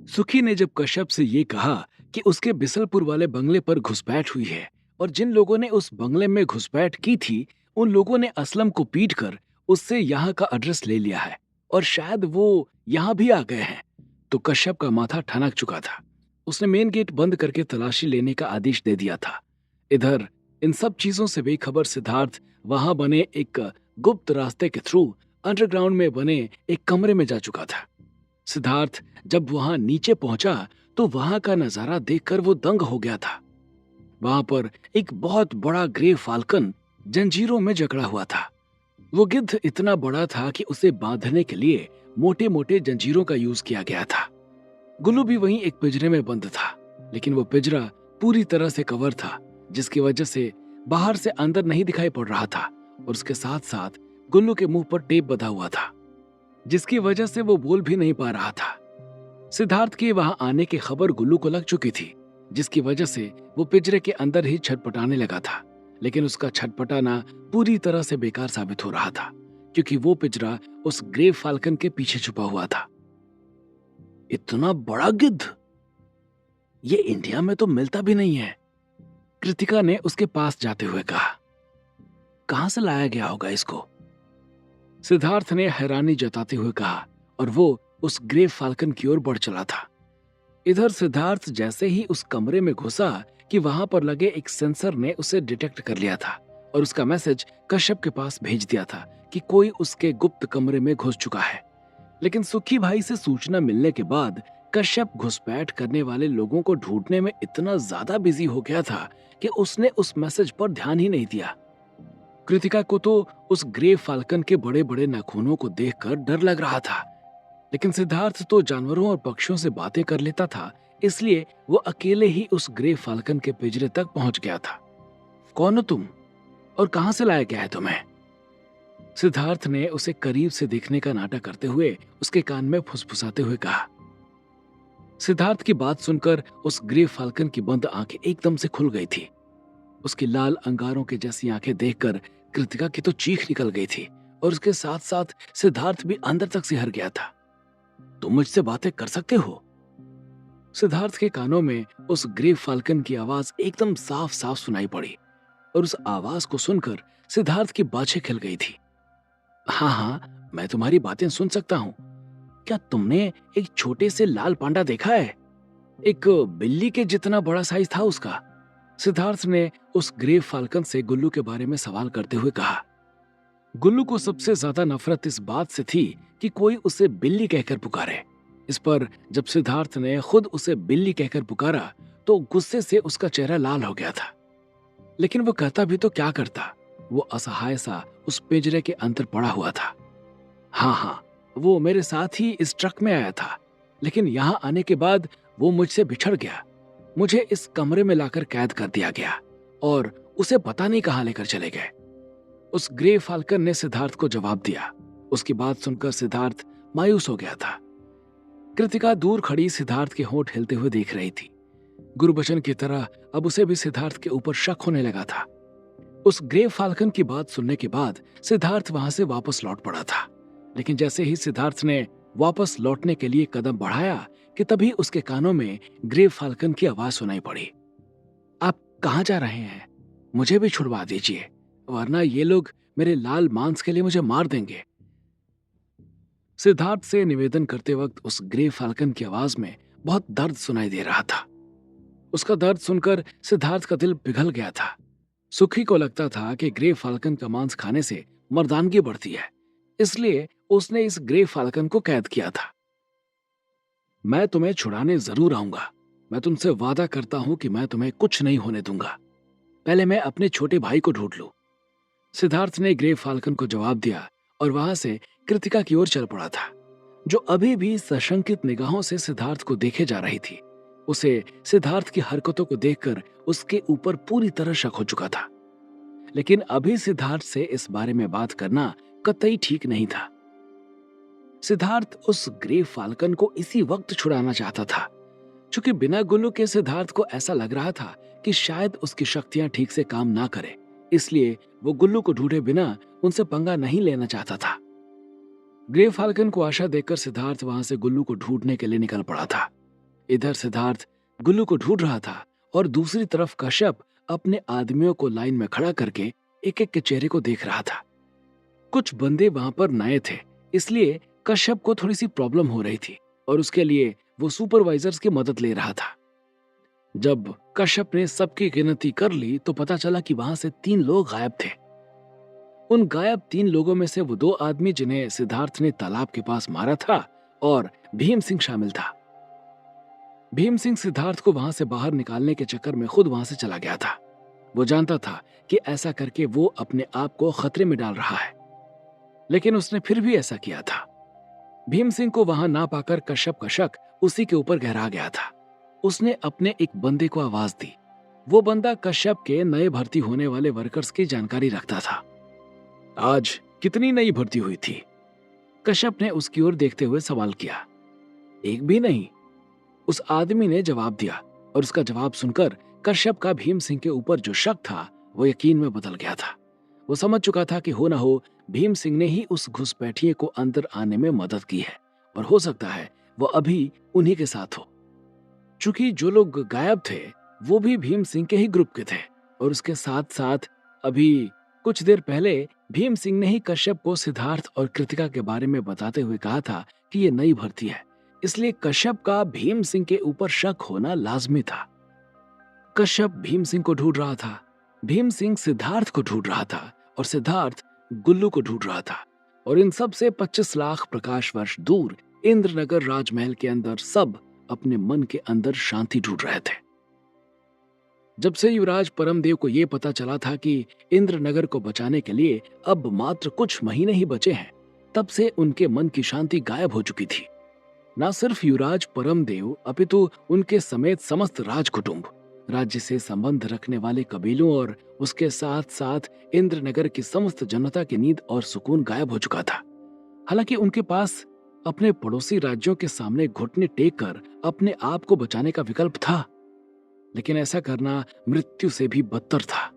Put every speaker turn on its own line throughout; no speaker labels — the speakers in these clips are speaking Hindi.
सुखी ने जब कश्यप से ये कहा कि उसके बिसलपुर वाले बंगले पर घुसपैठ हुई है और जिन लोगों ने उस बंगले में घुसपैठ की थी उन लोगों ने असलम को पीट कर उससे यहाँ का एड्रेस ले लिया है और शायद वो यहाँ भी आ गए हैं, तो कश्यप का माथा ठनक चुका था। उसने मेन गेट बंद करके तलाशी लेने का आदेश दे दिया था। इधर इन सब चीजों से बेखबर सिद्धार्थ वहां बने एक गुप्त रास्ते के थ्रू अंडरग्राउंड में बने एक कमरे में जा चुका था। सिद्धार्थ जब वहां नीचे पहुंचा तो वहां का नजारा देखकर वो दंग हो गया था। वहां पर एक बहुत बड़ा ग्रे फाल्कन जंजीरों में जकड़ा हुआ था। वो गिद्ध इतना बड़ा था कि उसे बांधने के लिए मोटे मोटे जंजीरों का यूज किया गया था। गुल्लू भी वहीं एक पिंजरे में बंद था, लेकिन वो पिंजरा पूरी तरह से कवर था, जिसकी वजह से बाहर से अंदर नहीं दिखाई पड़ रहा था। और उसके साथ साथ गुल्लू के मुंह पर टेप बंधा हुआ था, जिसकी वजह से वो बोल भी नहीं पा रहा था। सिद्धार्थ के वहां आने की खबर गुल्लू को लग चुकी थी, जिसकी वजह से वो पिंजरे के अंदर ही छटपटाने लगा था। लेकिन उसका छटपटाना पूरी तरह से बेकार साबित हो रहा था, क्योंकि वो पिंजरा उस ग्रे फाल्कन के पीछे छुपा हुआ था। इतना बड़ा गिद्ध ये इंडिया में तो मिलता भी नहीं है, कृतिका ने उसके पास जाते हुए कहा। कहां से लाया गया होगा इसको? सिद्धार्थ ने हैरानी जताते हुए कहा और वो उस ग्रे फाल्कन की ओर बढ़ चला था। इधर सिद्धार्थ जैसे ही उस कमरे में घुसा कि वहां पर लगे एक सेंसर ने उसे डिटेक्ट कर लिया था और उसका मैसेज कश्यप के पास भेज दिया था कि कोई उसके गुप्त कमरे में घुस चुका है। लेकिन सुखी भाई से सूचना मिलने के बाद कश्यप घुसपैठ करने वाले लोगों को ढूंढने में इतना ज्यादा बिजी हो गया था कि उसने उस मैसेज पर ध्यान ही नहीं दिया। कृतिका को तो उस ग्रे फाल्कन के बड़े बड़े नाखूनों को देखकर डर लग रहा था, लेकिन सिद्धार्थ तो जानवरों और पक्षियों से बातें कर लेता था, इसलिए वो अकेले ही उस ग्रे फाल्कन के पिंजरे तक पहुंच गया था। कौन हो तुम और कहां से लाया गया है तुम्हें? सिद्धार्थ ने उसे करीब से देखने का नाटक करते हुए उसके कान में फुसफुसाते हुए कहा। सिद्धार्थ की बात सुनकर उस ग्रे फाल्कन की बंद आंखें एकदम से खुल गई थी। उसकी लाल अंगारों के जैसी आंखें देखकर कृतिका की तो चीख निकल गई थी और उसके साथ साथ सिद्धार्थ भी अंदर तक सिहर गया था। तुम मुझसे बातें कर सकते हो? सिद्धार्थ के कानों में उस ग्रे फाल्कन की आवाज एकदम साफ साफ सुनाई पड़ी और उस आवाज को सुनकर सिद्धार्थ की बाछें खिल गई थी। हाँ हाँ, मैं तुम्हारी बातें सुन सकता हूँ। क्या तुमने एक छोटे से लाल पांडा देखा है? एक बिल्ली के जितना बड़ा साइज था उसका। सिद्धार्थ ने उस ग्रे फाल्कन से गुल्लू के बारे में सवाल करते हुए कहा। गुल्लू को सबसे ज्यादा नफरत इस बात से थी कि कोई उसे बिल्ली कहकर पुकारे। इस पर जब सिद्धार्थ ने खुद उसे बिल्ली कहकर पुकारा तो गुस्से से उसका चेहरा लाल हो गया था। लेकिन वो कहता भी तो क्या करता, वो असहाय सा उस पिंजरे के अंदर पड़ा हुआ था। हाँ हाँ, वो मेरे साथ ही इस ट्रक में आया था, लेकिन यहाँ आने के बाद वो मुझसे बिछड़ गया। मुझे इस कमरे में लाकर कैद कर दिया गया और उसे पता नहीं कहां लेकर चले गए। उस ग्रे फाल्कन ने सिद्धार्थ को जवाब दिया। उसकी बात सुनकर सिद्धार्थ मायूस हो गया था। कृतिका दूर खड़ी सिद्धार्थ के होंठ हिलते हुए देख रही थी। गुरबचन की तरह अब उसे भी सिद्धार्थ के ऊपर शक होने लगा था। उस ग्रे फाल्कन की बात सुनने के बाद सिद्धार्थ वहां से वापस लौट पड़ा था, लेकिन जैसे ही सिद्धार्थ ने वापस लौटने के लिए कदम बढ़ाया कि तभी उसके कानों में ग्रे फाल्कन की आवाज सुनाई पड़ी। आप कहां जा रहे हैं? मुझे भी छुड़वा दीजिए, वरना ये लोग मेरे लाल मांस के लिए मुझे मार देंगे। सिद्धार्थ से निवेदन करते वक्त उस ग्रे फाल्कन की आवाज में बहुत दर्द सुनाई दे रहा था। उसका दर्द सुनकर सिद्धार्थ का दिल पिघल गया था। सुखी को लगता था कि ग्रे फाल्कन का मांस खाने से मर्दानगी बढ़ती है, इसलिए उसने इस ग्रे फाल्कन को कैद किया था। मैं तुम्हें छुड़ाने जरूर आऊंगा। मैं तुमसे वादा करता हूं कि मैं तुम्हें कुछ नहीं होने दूंगा। पहले मैं अपने छोटे भाई को ढूंढ लूं। सिद्धार्थ ने ग्रे फाल्कन को जवाब दिया और वहां से कृतिका की ओर चल पड़ा था, जो अभी भी सशंकित निगाहों से सिद्धार्थ को देखे जा रही थी। उसे सिद्धार्थ की हरकतों को देखकर उसके ऊपर पूरी तरह शक हो चुका था, लेकिन अभी सिद्धार्थ से इस बारे में बात करना कतई ठीक नहीं था। सिद्धार्थ उस ग्रे फाल्कन को इसी वक्त छुड़ाना चाहता था, क्योंकि बिना गुल्लू के सिद्धार्थ को ऐसा लग रहा था कि शायद उसकी शक्तियां ठीक से काम ना करें, इसलिए वो गुल्लू को ढूंढे बिना उनसे पंगा नहीं लेना चाहता था। ग्रे फाल्कन को आशा देखकर सिद्धार्थ वहां से गुल्लू को ढूंढने के लिए निकल पड़ा था। इधर सिद्धार्थ गुल्लू को ढूंढ रहा था और दूसरी तरफ कश्यप अपने आदमियों को लाइन में खड़ा करके एक एक के चेहरे को देख रहा था। कुछ बंदे वहां पर नए थे, इसलिए कश्यप को थोड़ी सी प्रॉब्लम हो रही थी और उसके लिए वो सुपरवाइजर्स की मदद ले रहा था। जब कश्यप ने सबकी गिनती कर ली तो पता चला कि वहां से 3 लोग गायब थे। उन गायब 3 लोगों में से वो 2 आदमी जिन्हें सिद्धार्थ ने तालाब के पास मारा था और भीम सिंह शामिल था। भीम सिंह सिद्धार्थ को वहां से बाहर निकालने के चक्कर में खुद वहां से चला गया था। वो जानता था कि ऐसा करके वो अपने आप को खतरे में डाल रहा है, लेकिन उसने फिर भी ऐसा किया था। भीम सिंह को वहां ना पाकर कश्यप का शक उसी के ऊपर गहरा गया था। उसने अपने एक बंदे को आवाज दी। वो बंदा कश्यप के नए भर्ती होने वाले वर्कर्स की जानकारी रखता था। आज कितनी नई भर्ती हुई थी? कश्यप ने उसकी ओर देखते हुए सवाल किया। एक भी नहीं, उस आदमी ने जवाब दिया और उसका जवाब सुनकर कश्यप का भीम सिंह के ऊपर जो शक था वो यकीन में बदल गया था। वो समझ चुका था कि हो ना हो भीम सिंह ने ही उस घुसपैठिए को अंदर आने में मदद की है और हो सकता है वो अभी उन्हीं के साथ हो। चूंकि जो लोग गायब थे वो भी भीम सिंह के ही ग्रुप के थे और उसके साथ साथ अभी कुछ देर पहले भीम सिंह ने ही कश्यप को सिद्धार्थ और कृतिका के बारे में बताते हुए कहा था कि ये नई भर्ती है, इसलिए कश्यप का भीम सिंह के ऊपर शक होना लाजमी था। कश्यप भीम सिंह को ढूंढ रहा था, भीम सिंह सिद्धार्थ को ढूंढ रहा था और सिद्धार्थ गुल्लू को ढूंढ रहा था। और इन सब से 25 लाख प्रकाश वर्ष दूर इंद्रनगर राजमहल के अंदर सब अपने मन के अंदर शांति ढूंढ रहे थे। जब से युवराज परमदेव को यह पता चला था कि इंद्रनगर को बचाने के लिए अब मात्र कुछ महीने ही बचे हैं, तब से उनके मन की शांति गायब हो चुकी थी। न सिर्फ युवराज परमदेव अपितु उनके समेत समस्त राजकुटुंब, राज्य से संबंध रखने वाले कबीलों और उसके साथ साथ इंद्रनगर की समस्त जनता की नींद और सुकून गायब हो चुका था। हालांकि उनके पास अपने पड़ोसी राज्यों के सामने घुटने टेक कर अपने आप को बचाने का विकल्प था, लेकिन ऐसा करना मृत्यु से भी बदतर था,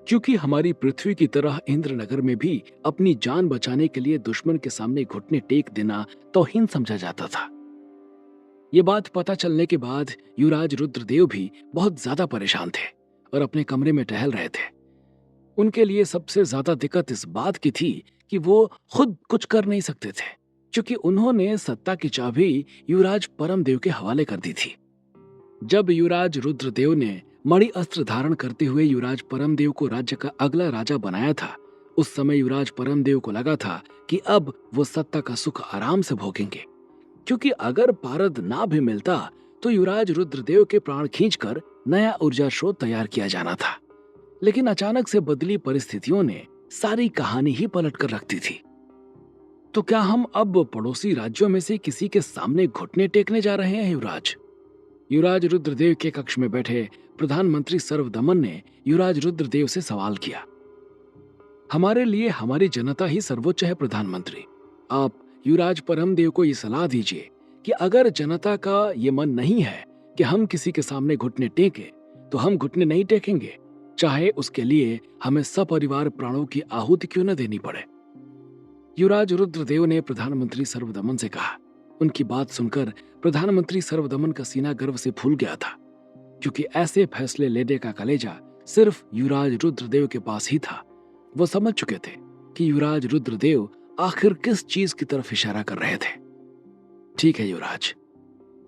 क्योंकि हमारी पृथ्वी की तरह इंद्रनगर में भी अपनी जान बचाने के लिए दुश्मन के सामने घुटने टेक देना तौहीन समझा जाता था। ये बात पता चलने के बाद युवराज रुद्रदेव भी बहुत ज्यादा परेशान थे और अपने कमरे में टहल रहे थे। उनके लिए सबसे ज्यादा दिक्कत इस बात की थी कि वो खुद कुछ कर नहीं सकते थे, क्योंकि उन्होंने सत्ता की चाबी युवराज परमदेव के हवाले कर दी थी। जब युवराज रुद्रदेव ने मणि अस्त्र धारण करते हुए युवराज परमदेव को राज्य का अगला राजा बनाया था, उस समय युवराज परमदेव को लगा था कि अब वो सत्ता का सुख आराम से भोगेंगे, क्योंकि अगर पारद ना भी मिलता तो युवराज रुद्रदेव के प्राण खींचकर नया ऊर्जा स्रोत तैयार किया जाना था। लेकिन अचानक से बदली परिस्थितियों ने सारी कहानी ही पलट कर रख दी थी। तो क्या हम अब पड़ोसी राज्यों में से किसी के सामने घुटने टेकने जा रहे हैं युवराज? युवराज रुद्रदेव के कक्ष में बैठे प्रधानमंत्री सर्वदमन ने युवराज रुद्रदेव से सवाल किया। हमारे लिए हमारी जनता ही सर्वोच्च है प्रधानमंत्री। आप युवराज परमदेव को यह सलाह दीजिए कि अगर जनता का ये मन नहीं है कि हम किसी के सामने घुटने टेकें, तो हम घुटने नहीं टेकेंगे, चाहे उसके लिए हमें सपरिवार प्राणों की आहुति क्यों न देनी पड़े। युवराज रुद्रदेव ने प्रधानमंत्री सर्वदमन से कहा। उनकी बात सुनकर प्रधानमंत्री सर्वदमन का सीना गर्व से फूल गया था, क्योंकि ऐसे फैसले लेने का कलेजा सिर्फ युवराज रुद्रदेव के पास ही था। वो समझ चुके थे कि युवराज रुद्रदेव आखिर किस चीज की तरफ इशारा कर रहे थे। ठीक है युवराज,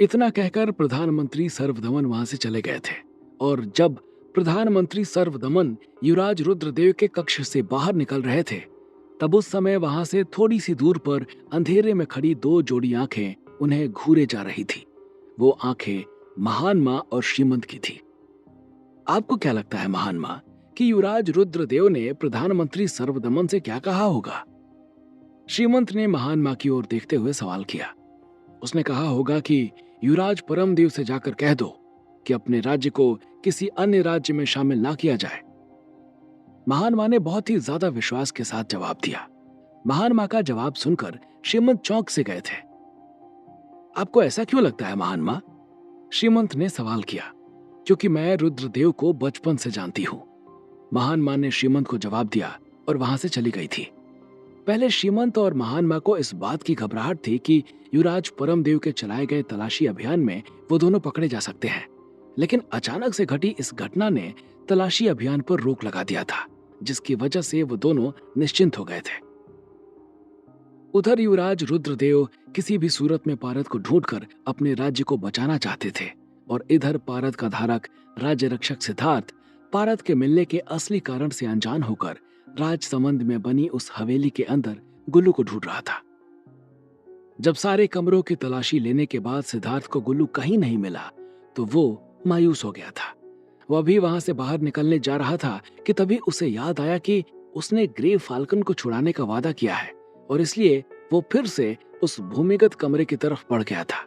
इतना कहकर प्रधानमंत्री सर्वदमन वहां से चले गए थे। और जब प्रधानमंत्री सर्वदमन युवराज रुद्रदेव के कक्ष से बाहर निकल रहे थे, तब उस समय वहां से थोड़ी सी दूर पर अंधेरे में खड़ी 2 जोड़ी आंखें उन्हें घूरे जा रही थी। वो आंखें महान मां और श्रीमंत की थी। आपको क्या लगता है महान मां कि युवराज रुद्रदेव ने प्रधानमंत्री सर्वदमन से क्या कहा होगा? श्रीमंत ने महान मां की ओर देखते हुए सवाल किया। उसने कहा होगा कि युवराज परमदेव से जाकर कह दो कि अपने राज्य को किसी अन्य राज्य में शामिल ना किया जाए। महान मां ने बहुत ही ज्यादा विश्वास के साथ जवाब दिया। महान मां का जवाब सुनकर श्रीमंत चौंक से गए थे। आपको ऐसा क्यों लगता है महान मां? श्रीमंत ने सवाल किया। क्योंकि मैं रुद्रदेव को बचपन से जानती हूं, महान मां ने श्रीमंत को जवाब दिया और वहां से चली गई थी। पहले श्रीमंत और महान माँ को इस बात की घबराहट थी कि युवराज परमदेव के चलाए गए तलाशी अभियान में वो दोनों पकड़े जा सकते हैं। लेकिन अचानक से घटी इस घटना ने तलाशी अभियान पर रोक लगा दिया था, जिसकी वजह से वो दोनों निश्चिंत हो गए थे। उधर युवराज रुद्रदेव किसी भी सूरत में पारद को ढूंढकर अपने राज्य को बचाना चाहते थे, और इधर पारद का धारक राज्य रक्षक सिद्धार्थ पारद के मिलने के असली कारण से अनजान होकर राजसमंद में बनी उस हवेली के अंदर गुल्लू को ढूंढ रहा था। जब सारे कमरों की तलाशी लेने के बाद सिद्धार्थ को गुल्लू कहीं नहीं मिला तो वो मायूस हो गया था। वह भी वहां से बाहर निकलने जा रहा था कि तभी उसे याद आया कि उसने ग्रे फाल्कन को छुड़ाने का वादा किया है, और इसलिए वो फिर से उस भूमिगत कमरे की तरफ बढ़ गया था।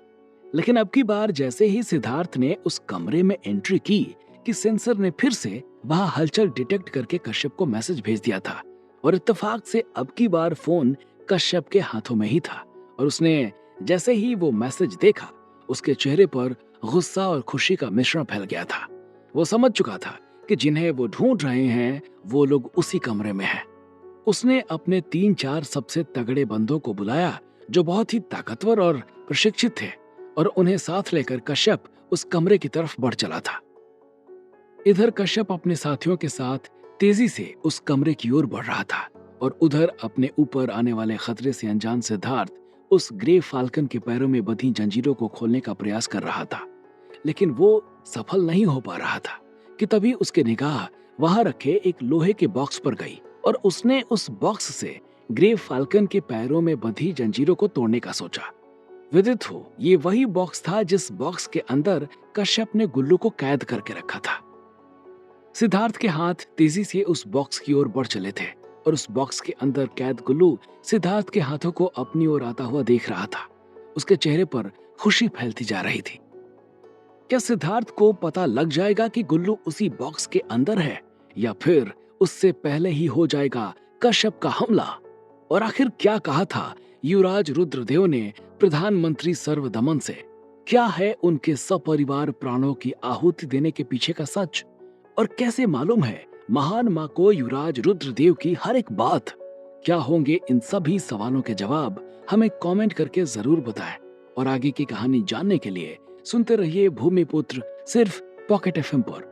लेकिन अब की बार जैसे ही सिद्धार्थ ने उस कमरे में एंट्री की कि सेंसर ने फिर से वहां हलचल डिटेक्ट करके कश्यप को मैसेज भेज दिया था, और इत्तेफाक से अब की बार फोन कश्यप के हाथों में ही था। और उसने जैसे ही वो मैसेज देखा, उसके चेहरे पर गुस्सा और खुशी का मिश्रण फैल गया था। वो समझ चुका था कि जिन्हें वो ढूंढ रहे हैं वो लोग उसी कमरे में हैं। उसने अपने 3-4 सबसे तगड़े बंदों को बुलाया जो बहुत ही ताकतवर और प्रशिक्षित थे, और उन्हें साथ लेकर कश्यप उस कमरे की तरफ बढ़ चला था। इधर कश्यप अपने साथियों के साथ तेजी से उस कमरे की ओर बढ़ रहा था, और उधर अपने ऊपर आने वाले खतरे से अनजान सिद्धार्थ उस ग्रे फाल्कन के पैरों में बंधी जंजीरों को खोलने का प्रयास कर रहा था। लेकिन वो सफल नहीं हो पा रहा था कि तभी उसकी निगाह वहां रखे एक लोहे के बॉक्स पर गई, और उसने उस बॉक्स से ग्रे फाल्कन के पैरों में बंधी जंजीरों को तोड़ने का सोचा। विदित हो, ये वही बॉक्स था जिस बॉक्स के अंदर कश्यप ने गुल्लू को कैद करके रखा था। सिद्धार्थ के हाथ तेजी से उस बॉक्स की ओर बढ़ चले थे, और उस बॉक्स के अंदर कैद गुल्लू सिद्धार्थ के हाथों को अपनी ओर आता हुआ देख रहा था। उसके चेहरे पर खुशी फैलती जा रही थी। क्या सिद्धार्थ को पता लग जाएगा कि गुल्लू उसी बॉक्स के अंदर है, या फिर उससे पहले ही हो जाएगा कश्यप का हमला? और आखिर क्या कहा था युवराज रुद्रदेव ने प्रधानमंत्री सर्वदमन से? क्या है उनके सपरिवार प्राणों की आहुति देने के पीछे का सच? और कैसे मालूम है महान माँ को युवराज रुद्रदेव की हर एक बात? क्या होंगे इन सभी सवालों के जवाब? हमें कमेंट करके जरूर बताएं। और आगे की कहानी जानने के लिए सुनते रहिए भूमिपुत्र, सिर्फ पॉकेट एफएम पर।